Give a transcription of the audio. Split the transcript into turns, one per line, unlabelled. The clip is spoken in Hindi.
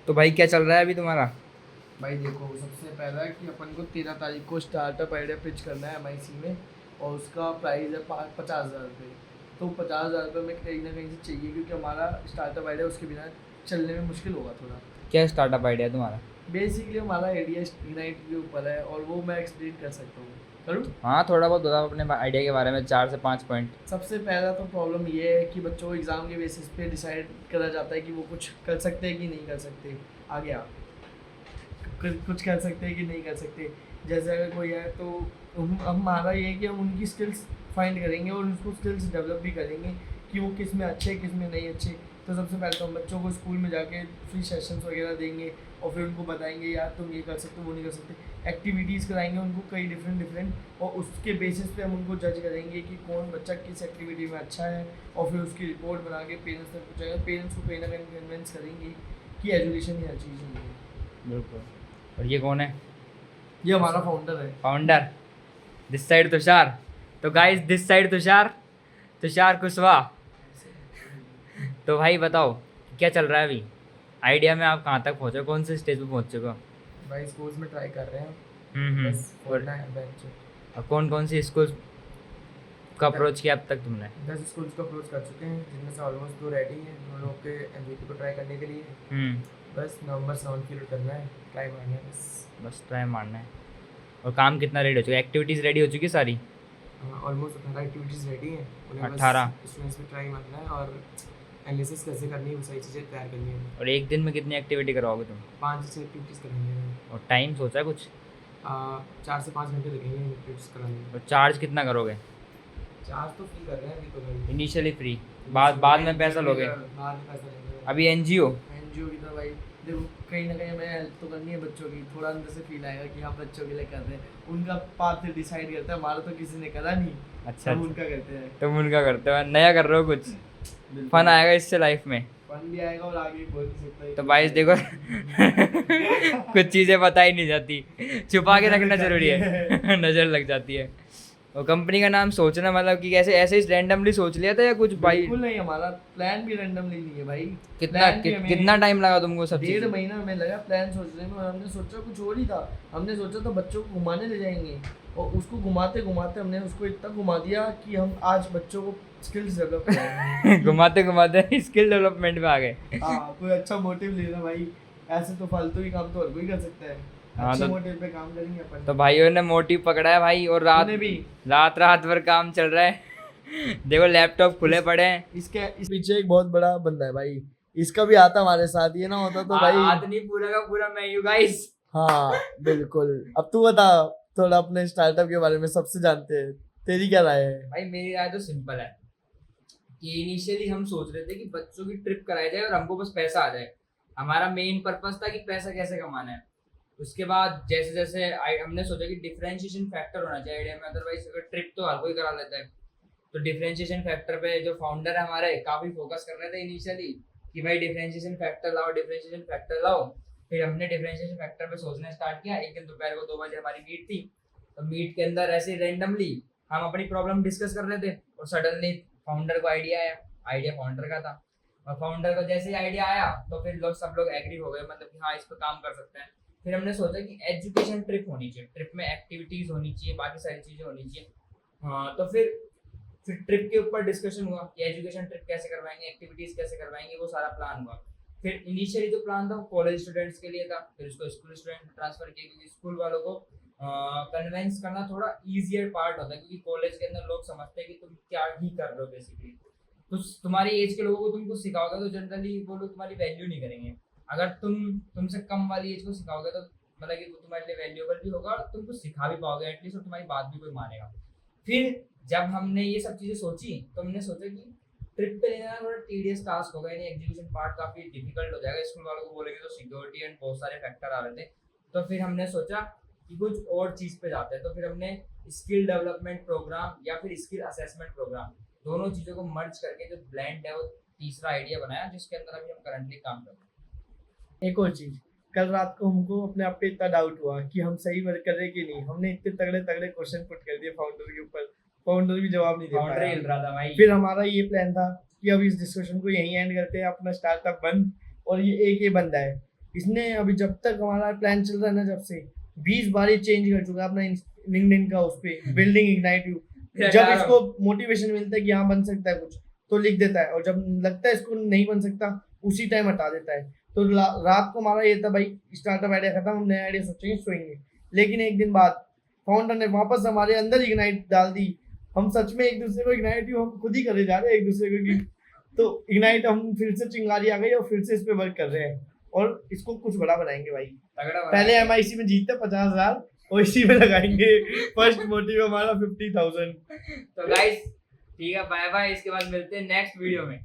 तो भाई क्या चल रहा है अभी तुम्हारा?
भाई देखो, सबसे पहला कि अपन को 13 तारीख को स्टार्टअप आइडिया पिच करना है MIC में। और उसका प्राइस है 50,000 रुपये। तो 50,000 रुपये में कहीं ना कहीं से चाहिए, क्योंकि हमारा स्टार्टअप आइडिया उसके बिना चलने में मुश्किल होगा थोड़ा।
क्या स्टार्टअप आइडिया है तुम्हारा?
बेसिकली हमारा आइडिया इग्नाइट के ऊपर है, और वो मैं एक्सप्लेन कर सकता हूँ। करूँ?
हाँ, थोड़ा बहुत बताओ अपने आइडिया के बारे में, 4 से 5 पॉइंट।
सबसे पहला तो प्रॉब्लम ये है कि बच्चों को एग्ज़ाम के बेसिस पे डिसाइड करा जाता है कि वो कुछ कर सकते हैं कि नहीं कर सकते। आ गया, कुछ कर सकते हैं कि नहीं कर सकते। जैसे अगर कोई है तो हमारा ये है कि हम उनकी स्किल्स फाइंड करेंगे और उसको स्किल्स डेवलप भी करेंगे कि वो किस में अच्छे किस में नहीं अच्छे। तो सबसे पहले तो हम बच्चों को स्कूल में जाके फ्री सेशंस वगैरह देंगे, और फिर उनको बताएंगे यार तुम ये कर सकते हो वो नहीं कर सकते। एक्टिविटीज़ कराएंगे उनको कई डिफरेंट, और उसके बेसिस पे हम उनको जज करेंगे कि कौन बच्चा किस एक्टिविटी में अच्छा है, और फिर उसकी रिपोर्ट बना के पेरेंट्स तक पहुँचाएंगे। पेरेंट्स को कहीं ना कहीं कन्विंस करेंगे कि एजुकेशन ही हर चीज़ नहीं है।
बिल्कुल। और ये कौन है?
ये हमारा फाउंडर है।
फाउंडर। This side Tushar. तो guys, this side Tushar Kushwaha. तो भाई बताओ क्या चल रहा है अभी? आइडिया में आप कहाँ तक पहुँचे, कौन से स्टेज पे पहुँच चुके हो?
भाई स्कूल्स में ट्राई कर रहे हैं, बस
और
खोलना है बेंच।
कौन कौन सी स्कूल का अप्रोच किया अब तक तुमने?
10 स्कूल्स को अप्रोच कर चुके हैं, जिनमें से ऑलमोस्ट 2 रेडी हैं उन लोगों के MVP को ट्राई करने के लिए। बस नवंबर से ऑन फील्ड करना है, ट्राई मारना है
बस ट्राई मारना है। और काम कितना रेडी हो चुका है? एक्टिविटीज़ रेडी हो चुकी सारी?
ऑलमोस्ट 18 एक्टिविटीज़ रेडी हैं, उन्हें
18?
बस स्टूडेंट्स पे ट्राई मारना है और एनालिसिस कैसे करनी है वो सारी चीज़ें तैयार करनी है।
और एक दिन में कितनी एक्टिविटी करवाओगे तुम?
5 से 6 एक्टिविटीज़ कराएंगे।
और टाइम सोचा है कुछ?
4 से 5 घंटे लगेंगे एक्टिविटीज़ कराने में।
और चार्ज कितना करोगे?
चार्ज तो फ्री कर रहे हैं अभी तो भाई।
इनिशियली फ्री, बाद में पैसा लोगे?
बाद में पैसा लेंगे
अभी NGO?
NGO की तरह भाई। देखो, कहीं ना कहीं हमें हेल्प तो करनी है बच्चों की, थोड़ा अंदर से फील आएगा कि हाँ बच्चों के लिए कर रहे हैं। उनका पाथ डिसाइड करता है, हमारा तो किसी ने करा नहीं।
अच्छा,
हम उनका करते हैं।
तुम उनका करते हो, नया कर रहे हो कुछ। फन आएगा इससे लाइफ में।
फन भी आएगा और आगे बोल नहीं सकता है।
तो भाई देखो कुछ चीज़ें पता ही नहीं जाती, छुपा के रखना जरूरी है नज़र लग जाती है। और कंपनी का नाम सोचना मतलब कि कैसे ऐसे ही रैंडमली सोच लिया था या कुछ भाई?
बिल्कुल नहीं, हमारा प्लान भी रैंडमली नहीं है भाई।
कितना टाइम लगा तुमको सब?
1.5 महीना हमें लगा प्लान सोचने में, और हमने सोचा कुछ और ही था। हमने सोचा था बच्चों को घुमाने ले जाएंगे, और उसको घुमाते घुमाते हमने उसको इतना घुमा दिया कि हम आज बच्चों को स्किल्स डेवलप कराएंगे।
घुमाते घुमाते स्किल डेवलपमेंट में आ गए।
हाँ, कोई अच्छा मोटिव लेना भाई, ऐसे तो फालतू ही काम तो हर कोई कर सकता है।
हाँ,
अच्छे
तो
मोटिव पे काम करेंगे अपन।
तो भाइयों ने मोटिव पकड़ा है भाई, और रात भर काम चल रहा है देखो लैपटॉप खुले पड़े हैं।
इस पीछे एक बहुत बड़ा बंदा है भाई, इसका भी आता हमारे साथ, ये ना होता तो भाई।
आदमी पूरा का पूरा मैं यू गाइस।
हाँ बिल्कुल। अब तू बता थोड़ा अपने स्टार्टअप के बारे में, सबसे जानते हैं, तेरी क्या राय है?
भाई मेरी राय तो सिंपल है कि इनिशियली हम सोच रहे थे कि बच्चों की ट्रिप कराई जाए और हमको बस पैसा आ जाए। हमारा मेन पर्पस था कि पैसा कैसे कमाना है। उसके बाद जैसे जैसे हमने सोचा कि डिफरेंशिएशन फैक्टर होना चाहिए आइडिया में, अदरवाइज अगर ट्रिप तो हर कोई करा लेता है। तो डिफरेंशिएशन फैक्टर पे जो फाउंडर है हमारे काफ़ी फोकस कर रहे थे इनिशियली कि भाई डिफरेंशिएशन फैक्टर लाओ। फिर हमने डिफरेंशिएशन फैक्टर पे सोचना स्टार्ट किया। एक दिन दोपहर को 2 बजे हमारी मीट थी, तो मीट के अंदर ऐसे रैंडमली हम अपनी प्रॉब्लम डिस्कस कर रहे थे, और सडनली फाउंडर को आइडिया आया। आइडिया फाउंडर का था, और फाउंडर को जैसे ही आइडिया आया तो फिर सब लोग एग्री हो गए, मतलब कि हाँ इस पर काम कर सकते हैं। फिर हमने सोचा कि एजुकेशन ट्रिप होनी चाहिए, ट्रिप में एक्टिविटीज़ होनी चाहिए, बाकी सारी चीज़ें होनी चाहिए। हाँ, तो फिर ट्रिप के ऊपर डिस्कशन हुआ कि एजुकेशन ट्रिप कैसे करवाएंगे, एक्टिविटीज़ कैसे करवाएंगे, वो सारा प्लान हुआ। फिर इनिशियली जो प्लान था वो कॉलेज स्टूडेंट्स के लिए था, फिर उसको स्कूल स्टूडेंट में ट्रांसफर किया, क्योंकि स्कूल वालों को कन्वेंस करना थोड़ा ईजियर पार्ट होता है, क्योंकि कॉलेज के अंदर लोग समझते हैं कि तुम क्या ही कर रहे हो बेसिकली। तो तुम्हारी एज के लोगों को तुम कुछ सिखाओगे तो जनरली वो लोग तुम्हारी वैल्यू नहीं करेंगे। अगर तुमसे कम वाली एज को सिखाओगे तो मतलब कि वो तुम्हारे लिए वैल्यूएबल भी होगा, और तुम कुछ सिखा भी पाओगे एटलीस्ट, और तुम्हारी बात भी कोई मानेगा। फिर जब हमने ये सब चीज़ें सोची तो हमने सोचा कि ट्रिप पे लेना थोड़ा टीडियस टास्क होगा, यानी एग्जीक्यूशन पार्ट काफ़ी डिफिकल्ट हो जाएगा। स्कूल वालों को बोलेंगे तो सिक्योरिटी एंड बहुत सारे फैक्टर आ रहे थे। तो फिर हमने सोचा कि कुछ और चीज़ पे जाते हैं। तो फिर हमने स्किल डेवलपमेंट प्रोग्राम या फिर स्किल असेसमेंट प्रोग्राम, दोनों चीज़ों को मर्ज करके जो ब्लेंड है वो तीसरा आइडिया बनाया, जिसके अंदर अभी हम करंटली काम कर रहे हैं।
एक और चीज, कल रात को हमको अपने आप पे इतना डाउट हुआ कि हम सही वर्क कर रहे कि नहीं। हमने इतने तगड़े तगड़े क्वेश्चन पुट कर दिए फाउंडर के ऊपर, फाउंडर भी जवाब नहीं दे
फाउंडर
पाया।
हिल रहा था भाई।
फिर हमारा ये प्लान था कि अब इस डिस्कशन को यहीं एंड करते हैं, अपना स्टार्टअप बंद, और ये एक ही बंदा है इसने अभी जब तक हमारा प्लान चल रहा है ना, जब से 20 बार ही चेंज कर चुका है अपना लिंक्डइन का उस पे बिल्डिंग इग्नाइट यू। जब इसको मोटिवेशन मिलता है कि हाँ बन सकता है कुछ, तो लिख देता है, और जब लगता है इसको नहीं बन सकता उसी टाइम हटा देता है। तो रात को हमारा ये था भाई स्टार्टअप आइडिया खत्म, हम नया आइडिया सोचेंगे सोएंगे। लेकिन एक दिन बाद फाउंडर ने वापस हमारे अंदर इग्नाइट डाल दी। हम सच में एक दूसरे को इग्नाइट हम खुद ही करे जा रहे हैं एक दूसरे को कि तो इग्नाइट हम फिर से चिंगारी आ गई और फिर से इस पे वर्क कर रहे हैं और इसको कुछ बड़ा बनाएंगे भाई। पहले MIC में जीतते 50,000 और इसी में लगाएंगे। फर्स्ट मोटिव हमारा 50,000।
तो गाइस ठीक है, बाय बाय। इसके बाद मिलते हैं नेक्स्ट वीडियो में।